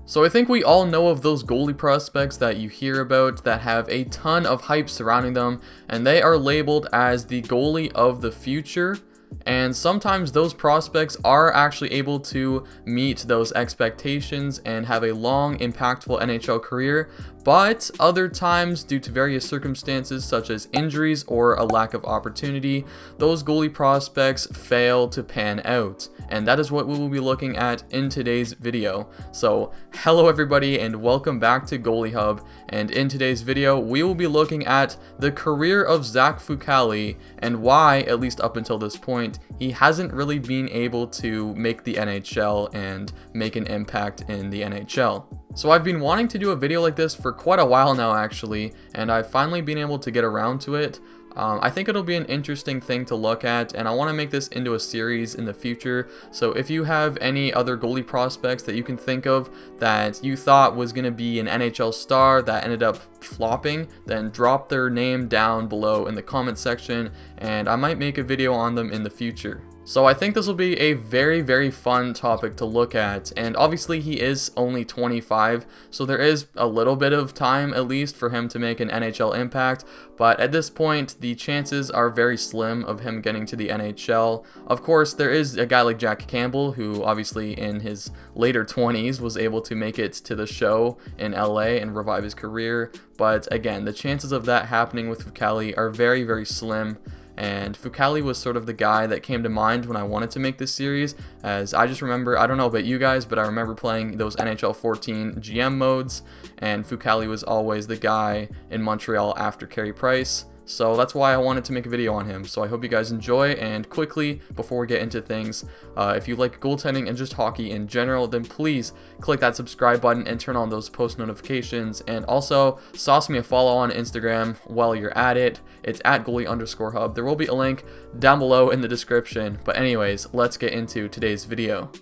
So I think we all know of those goalie prospects that you hear about that have a ton of hype surrounding them, and they are labeled as the goalie of the future. And sometimes those prospects are actually able to meet those expectations and have a long, impactful NHL career, but other times, due to various circumstances such as injuries or a lack of opportunity, those goalie prospects fail to pan out. And that is what we will be looking at in today's video. So, hello everybody and welcome back to Goalie Hub. And in today's video, we will be looking at the career of Zach Fucale and why, at least up until this point, he hasn't really been able to make the NHL and make an impact in the NHL. So I've been wanting to do a video like this for quite a while now actually, and I've finally been able to get around to it. I think it'll be an interesting thing to look at, and I want to make this into a series in the future. So if you have any other goalie prospects that you can think of that you thought was going to be an NHL star that ended up flopping, then drop their name down below in the comment section, and I might make a video on them in the future. So I think this will be a very fun topic to look at, and obviously he is only 25, so there is a little bit of time at least for him to make an NHL impact, but at this point the chances are very slim of him getting to the NHL. Of course, there is a guy like Jack Campbell who obviously in his later 20s was able to make it to the show in LA and revive his career, but again, the chances of that happening with Fucale are very slim. And Fucale was sort of the guy that came to mind when I wanted to make this series, as I just remember, I don't know about you guys, but I remember playing those NHL 14 GM modes, and Fucale was always the guy in Montreal after Carey Price. So that's why I wanted to make a video on him. So I hope you guys enjoy, and quickly, before we get into things, if you like goaltending and just hockey in general, then please click that subscribe button and turn on those post notifications, and also sauce me a follow on Instagram while you're at it. It's at goalie_hub. There will be a link down below in the description. But anyways, let's get into today's video.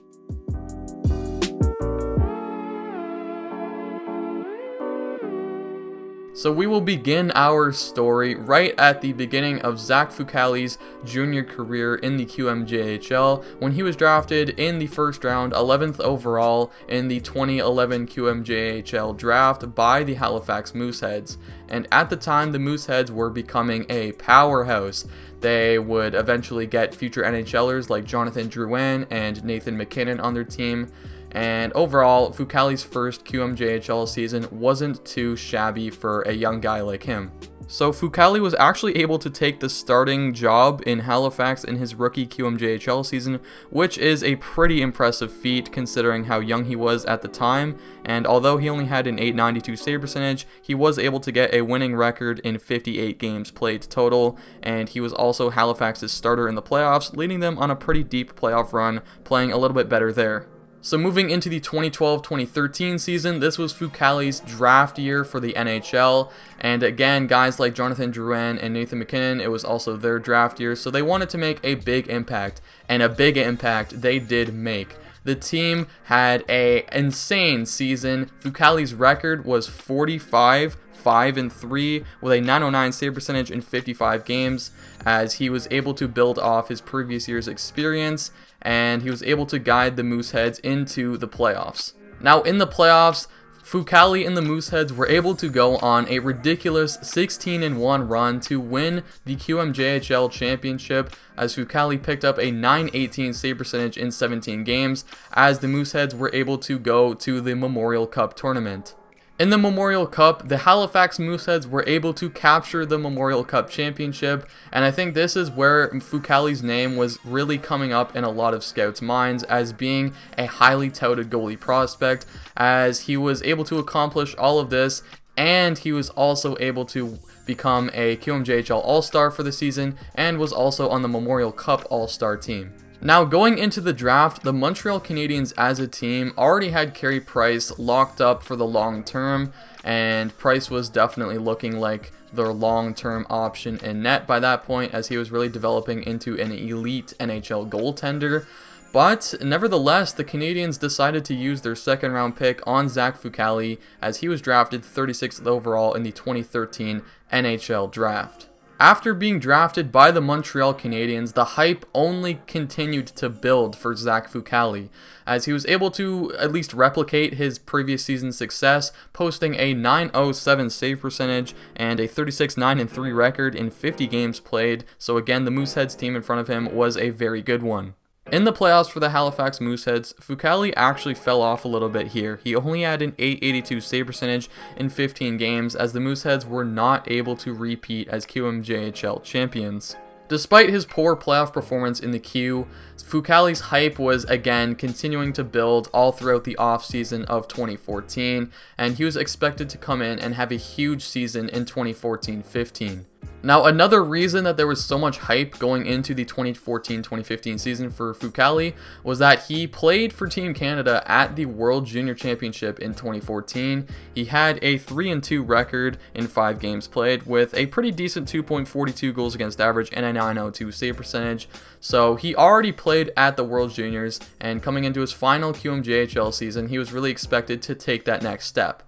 So we will begin our story right at the beginning of Zach Fucale's junior career in the QMJHL when he was drafted in the first round, 11th overall in the 2011 QMJHL draft by the Halifax Mooseheads. And at the time, the Mooseheads were becoming a powerhouse. They would eventually get future NHLers like Jonathan Drouin and Nathan MacKinnon on their team. And overall, Fucale's first QMJHL season wasn't too shabby for a young guy like him. So Fucale was actually able to take the starting job in Halifax in his rookie QMJHL season, which is a pretty impressive feat considering how young he was at the time. And although he only had an .892 save percentage, he was able to get a winning record in 58 games played total, and he was also Halifax's starter in the playoffs, leading them on a pretty deep playoff run, playing a little bit better there. So moving into the 2012-2013 season, this was Fucale's draft year for the NHL, and again, guys like Jonathan Drouin and Nathan MacKinnon, it was also their draft year, so they wanted to make a big impact, and a big impact they did make. The team had an insane season. Fucale's record was 45-5-3 with a .909 save percentage in 55 games, as he was able to build off his previous year's experience, and he was able to guide the Mooseheads into the playoffs. Now in the playoffs, Fucale and the Mooseheads were able to go on a ridiculous 16-1 run to win the QMJHL championship, as Fucale picked up a .918 save percentage in 17 games, as the Mooseheads were able to go to the Memorial Cup tournament. In the Memorial Cup, the Halifax Mooseheads were able to capture the Memorial Cup championship, and I think this is where Fucale's name was really coming up in a lot of scouts' minds as being a highly touted goalie prospect, as he was able to accomplish all of this, and he was also able to become a QMJHL All-Star for the season, and was also on the Memorial Cup All-Star team. Now, going into the draft, the Montreal Canadiens as a team already had Carey Price locked up for the long term, and Price was definitely looking like their long-term option in net by that point, as he was really developing into an elite NHL goaltender. But nevertheless, the Canadiens decided to use their second-round pick on Zach Fucale, as he was drafted 36th overall in the 2013 NHL draft. After being drafted by the Montreal Canadiens, the hype only continued to build for Zach Fucale, as he was able to at least replicate his previous season's success, posting a .907 save percentage and a 36-9-3 record in 50 games played. So again, the Mooseheads team in front of him was a very good one. In the playoffs for the Halifax Mooseheads, Fucale actually fell off a little bit here. He only had an .882 save percentage in 15 games, as the Mooseheads were not able to repeat as QMJHL champions. Despite his poor playoff performance in the Q, Fucale's hype was again continuing to build all throughout the offseason of 2014, and he was expected to come in and have a huge season in 2014-15. Now, another reason that there was so much hype going into the 2014-2015 season for Fucale was that he played for Team Canada at the World Junior Championship in 2014. He had a 3-2 record in 5 games played with a pretty decent 2.42 goals against average and a .902 save percentage. So he already played at the World Juniors, and coming into his final QMJHL season, he was really expected to take that next step.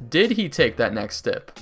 Did he take that next step?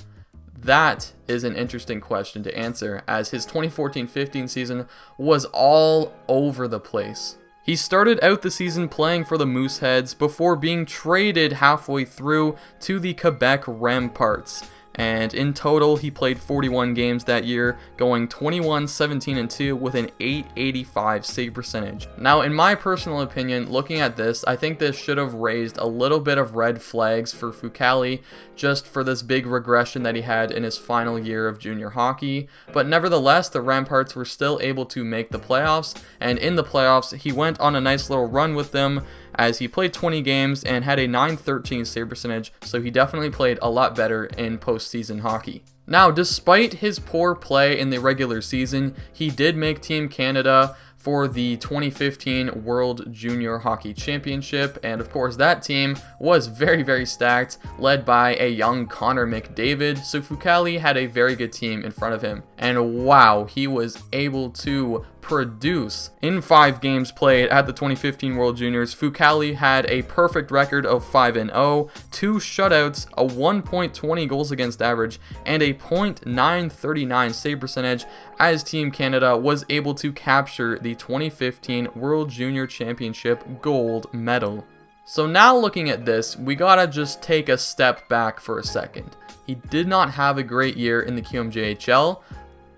That is an interesting question to answer, as his 2014-15 season was all over the place. He started out the season playing for the Mooseheads before being traded halfway through to the Quebec Ramparts. And in total, he played 41 games that year, going 21-17-2 with an .885 save percentage. Now, in my personal opinion, looking at this, I think this should have raised a little bit of red flags for Fucale, just for this big regression that he had in his final year of junior hockey. But nevertheless, the Ramparts were still able to make the playoffs, and in the playoffs, he went on a nice little run with them, as he played 20 games and had a .913 save percentage, so he definitely played a lot better in postseason hockey. Now, despite his poor play in the regular season, he did make Team Canada for the 2015 World Junior Hockey Championship, and of course that team was very, very stacked, led by a young Connor McDavid, so Fucale had a very good team in front of him. And wow, he was able to produce. In 5 games played at the 2015 World Juniors, Fucale had a perfect record of 5-0, 2 shutouts, a 1.20 goals against average, and a .939 save percentage, as Team Canada was able to capture the 2015 World Junior Championship gold medal. So now looking at this, we gotta just take a step back for a second. He did not have a great year in the QMJHL,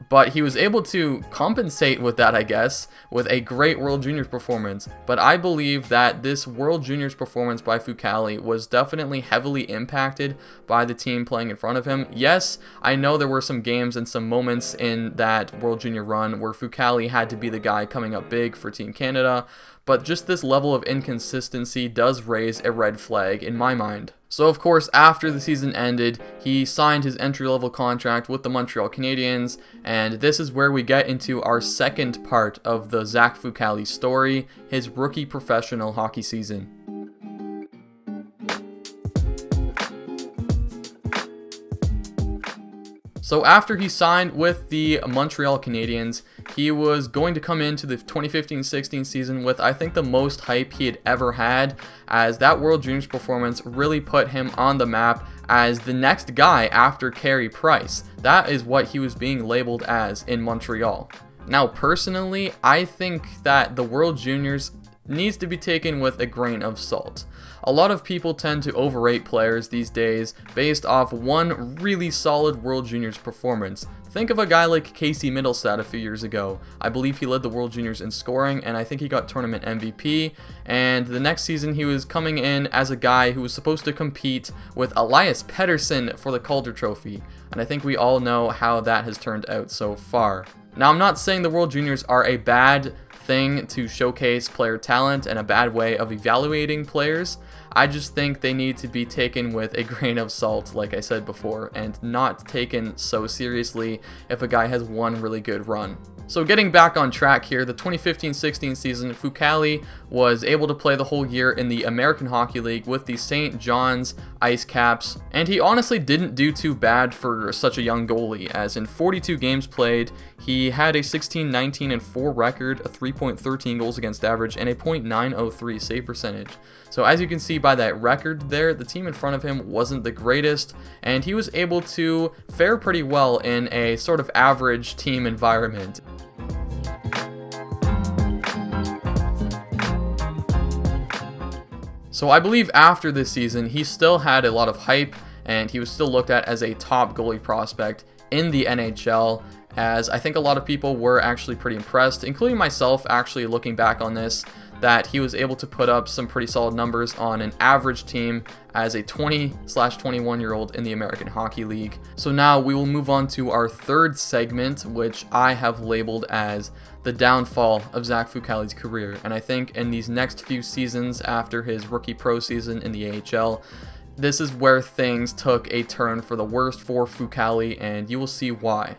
but he was able to compensate with that, I guess, with a great World Juniors performance. But I believe that this World Juniors performance by Fucale was definitely heavily impacted by the team playing in front of him. Yes, I know there were some games and some moments in that World Junior run where Fucale had to be the guy coming up big for Team Canada, but just this level of inconsistency does raise a red flag in my mind. So of course, after the season ended, he signed his entry-level contract with the Montreal Canadiens, and this is where we get into our second part of the Zach Fucale story, his rookie professional hockey season. So after he signed with the Montreal Canadiens, he was going to come into the 2015-16 season with, I think, the most hype he had ever had, as that World Juniors performance really put him on the map as the next guy after Carey Price. That is what he was being labeled as in Montreal. Now, personally, I think that the World Juniors needs to be taken with a grain of salt. A lot of people tend to overrate players these days based off one really solid World Juniors performance. Think of a guy like Casey Middlestad a few years ago. I believe he led the World Juniors in scoring, and I think he got tournament MVP. And the next season, he was coming in as a guy who was supposed to compete with Elias Pettersson for the Calder Trophy. And I think we all know how that has turned out so far. Now, I'm not saying the World Juniors are a bad thing to showcase player talent and a bad way of evaluating players. I just think they need to be taken with a grain of salt, like I said before, and not taken so seriously if a guy has one really good run. So getting back on track here, the 2015-16 season, Fucale was able to play the whole year in the American Hockey League with the St. John's Ice Caps, and he honestly didn't do too bad for such a young goalie, as in 42 games played, he had a 16-19-4 record, a 3.13 goals against average, and a .903 save percentage. So as you can see by that record there, the team in front of him wasn't the greatest, and he was able to fare pretty well in a sort of average team environment. So I believe after this season, he still had a lot of hype, and he was still looked at as a top goalie prospect in the NHL, as I think a lot of people were actually pretty impressed, including myself actually looking back on this, that he was able to put up some pretty solid numbers on an average team as a 20/21-year-old in the American Hockey League. So now we will move on to our third segment, which I have labeled as the downfall of Zach Fucale's career. And I think in these next few seasons after his rookie pro season in the AHL, this is where things took a turn for the worst for Fucale, and you will see why.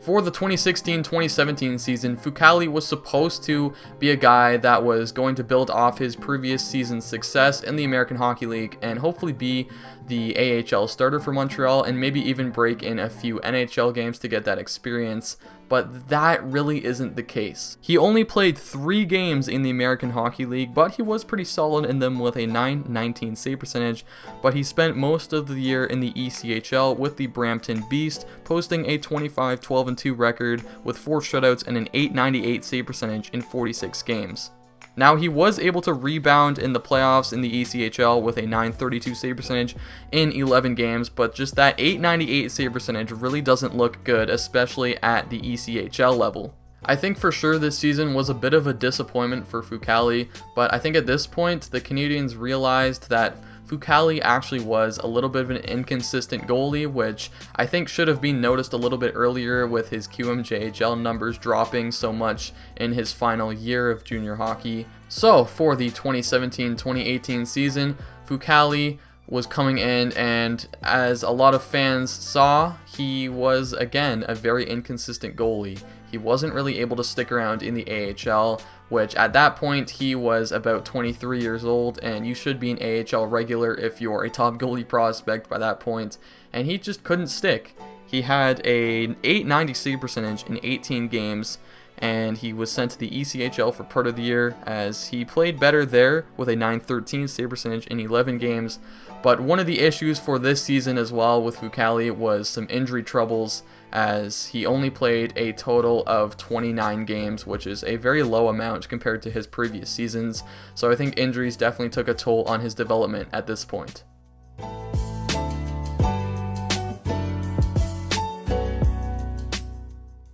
For the 2016-2017 season, Fucale was supposed to be a guy that was going to build off his previous season's success in the American Hockey League and hopefully be the AHL starter for Montreal and maybe even break in a few NHL games to get that experience. But that really isn't the case. He only played 3 games in the American Hockey League, but he was pretty solid in them with a .919 save percentage, but he spent most of the year in the ECHL with the Brampton Beast, posting a 25-12-2 record with 4 shutouts and an .898 save percentage in 46 games. Now, he was able to rebound in the playoffs in the ECHL with a .932 save percentage in 11 games, but just that .898 save percentage really doesn't look good, especially at the ECHL level. I think for sure this season was a bit of a disappointment for Fucale, but I think at this point the Canadiens realized that Fucale actually was a little bit of an inconsistent goalie, which I think should have been noticed a little bit earlier with his QMJHL numbers dropping so much in his final year of junior hockey. So for the 2017-2018 season, Fucale was coming in, and as a lot of fans saw, he was again a very inconsistent goalie. He wasn't really able to stick around in the AHL, which at that point he was about 23 years old, and you should be an AHL regular if you're a top goalie prospect by that point, and he just couldn't stick. He had a .890 save percentage in 18 games, and he was sent to the ECHL for part of the year as he played better there with a .913 save percentage in 11 games. But one of the issues for this season as well with Fucale was some injury troubles, as he only played a total of 29 games, which is a very low amount compared to his previous seasons. So I think injuries definitely took a toll on his development at this point.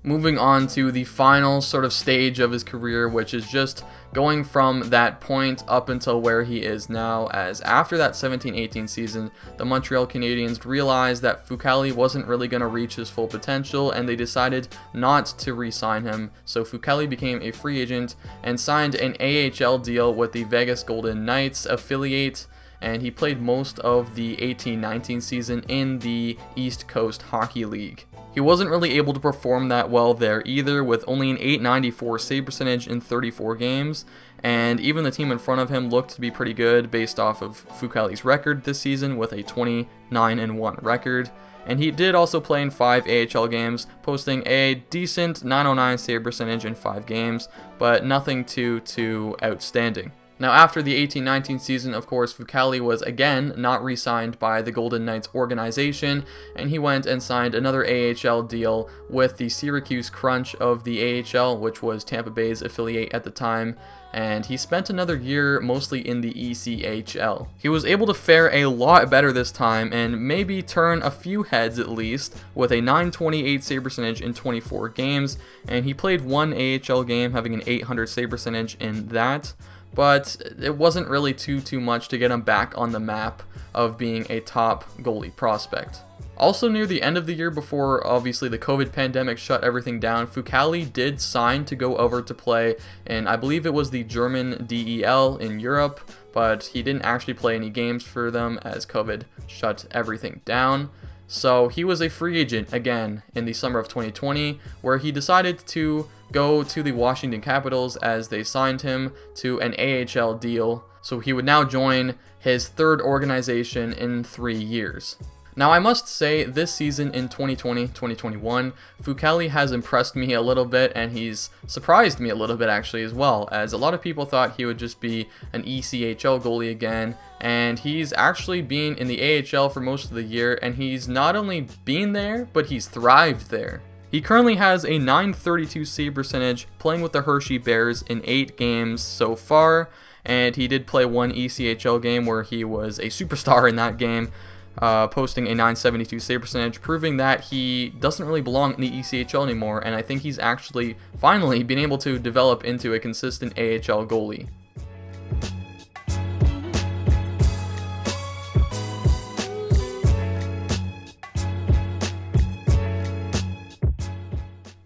Moving on to the final sort of stage of his career, which is just going from that point up until where he is now, as after that 17-18 season, the Montreal Canadiens realized that Fucale wasn't really going to reach his full potential, and they decided not to re-sign him. So Fucale became a free agent and signed an AHL deal with the Vegas Golden Knights affiliate, and he played most of the 18-19 season in the East Coast Hockey League. He wasn't really able to perform that well there either, with only an .894 save percentage in 34 games, and even the team in front of him looked to be pretty good based off of Fucale's record this season with a 29-1 record. And he did also play in 5 AHL games, posting a decent .909 save percentage in 5 games, but nothing too outstanding. Now, after the 18-19 season, of course, Fucale was again not re-signed by the Golden Knights organization, and he went and signed another AHL deal with the Syracuse Crunch of the AHL, which was Tampa Bay's affiliate at the time, and he spent another year mostly in the ECHL. He was able to fare a lot better this time, and maybe turn a few heads at least, with a .928 save percentage in 24 games, and he played 1 AHL game, having an .800 save percentage in that. But it wasn't really too much to get him back on the map of being a top goalie prospect. Also near the end of the year, before obviously the COVID pandemic shut everything down, Fucale did sign to go over to play in, I believe it was the German DEL in Europe, but he didn't actually play any games for them as COVID shut everything down. So he was a free agent again in the summer of 2020, where he decided to go to the Washington Capitals as they signed him to an AHL deal. So he would now join his third organization in 3 years. Now, I must say, this season in 2020-2021, Fucale has impressed me a little bit, and he's surprised me a little bit actually as well, as a lot of people thought he would just be an ECHL goalie again, and he's actually been in the AHL for most of the year, and he's not only been there, but he's thrived there. He currently has a .932 save percentage, playing with the Hershey Bears in 8 games so far, and he did play one ECHL game where he was a superstar in that game, posting a .972 save percentage, proving that he doesn't really belong in the ECHL anymore, and I think he's actually finally been able to develop into a consistent AHL goalie.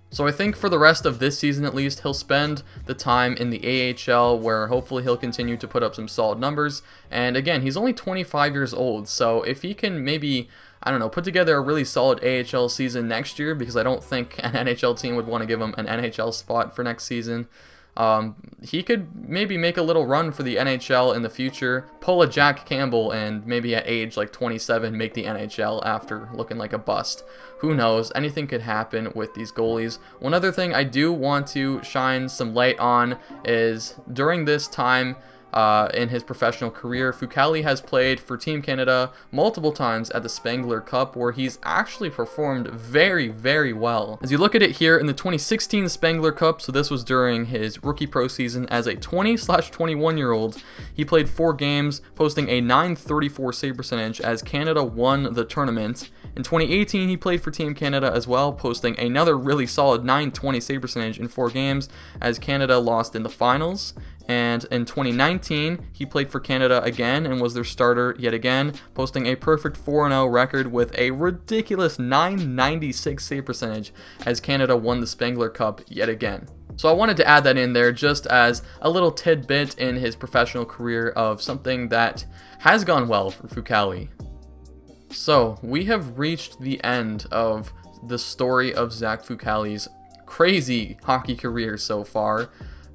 So I think for the rest of this season at least, he'll spend the time in the AHL, where hopefully he'll continue to put up some solid numbers. And again, he's only 25 years old, so if he can maybe, I don't know, put together a really solid AHL season next year, because I don't think an NHL team would want to give him an NHL spot for next season, he could maybe make a little run for the NHL in the future, pull a Jack Campbell, and maybe at age like 27 make the NHL after looking like a bust. Who knows? Anything could happen with these goalies. One other thing I do want to shine some light on is during this time in his professional career, Fucale has played for Team Canada multiple times at the Spengler Cup, where he's actually performed very, very well. As you look at it here in the 2016 Spengler Cup, so this was during his rookie pro season as a 20/21-year-old, he played 4 games, posting a .934 save percentage as Canada won the tournament. In 2018, he played for Team Canada as well, posting another really solid .920 save percentage in 4 games as Canada lost in the finals. And in 2019, he played for Canada again and was their starter yet again, posting a perfect 4-0 record with a ridiculous .996 save percentage as Canada won the Spengler Cup yet again. So I wanted to add that in there just as a little tidbit in his professional career of something that has gone well for Fucale. So we have reached the end of the story of Zach Fucale's crazy hockey career so far.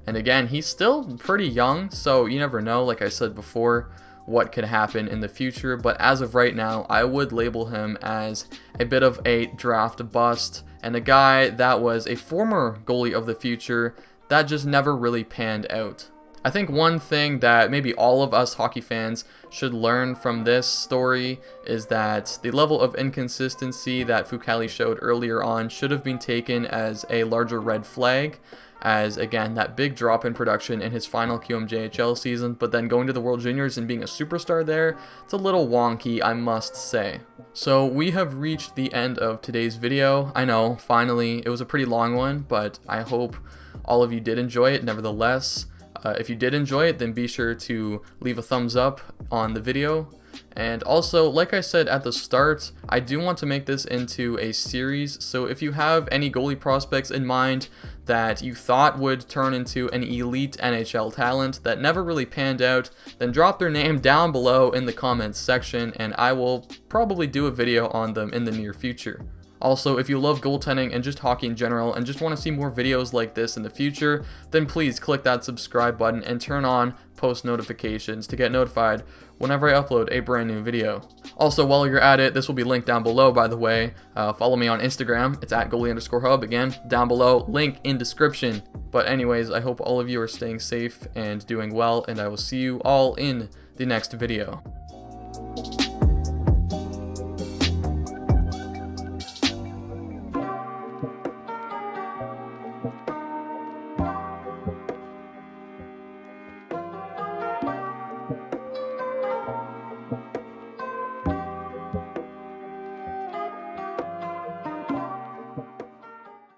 And again, he's still pretty young, so you never know, like I said before, what could happen in the future. But as of right now, I would label him as a bit of a draft bust, and a guy that was a former goalie of the future that just never really panned out. I think one thing that maybe all of us hockey fans should learn from this story is that the level of inconsistency that Fucale showed earlier on should have been taken as a larger red flag, as again, that big drop in production in his final QMJHL season, but then going to the World Juniors and being a superstar there, it's a little wonky, I must say. So we have reached the end of today's video. I know, finally, it was a pretty long one, but I hope all of you did enjoy it nevertheless. If you did enjoy it, then be sure to leave a thumbs up on the video. And also, like I said at the start, I do want to make this into a series, so if you have any goalie prospects in mind that you thought would turn into an elite NHL talent that never really panned out, then drop their name down below in the comments section, and I will probably do a video on them in the near future. Also, if you love goaltending and just hockey in general and just want to see more videos like this in the future, then please click that subscribe button and turn on post notifications to get notified whenever I upload a brand new video. Also, while you're at it, this will be linked down below, by the way. Follow me on Instagram. It's at goalie_hub. Again, down below, link in description. But anyways, I hope all of you are staying safe and doing well, and I will see you all in the next video.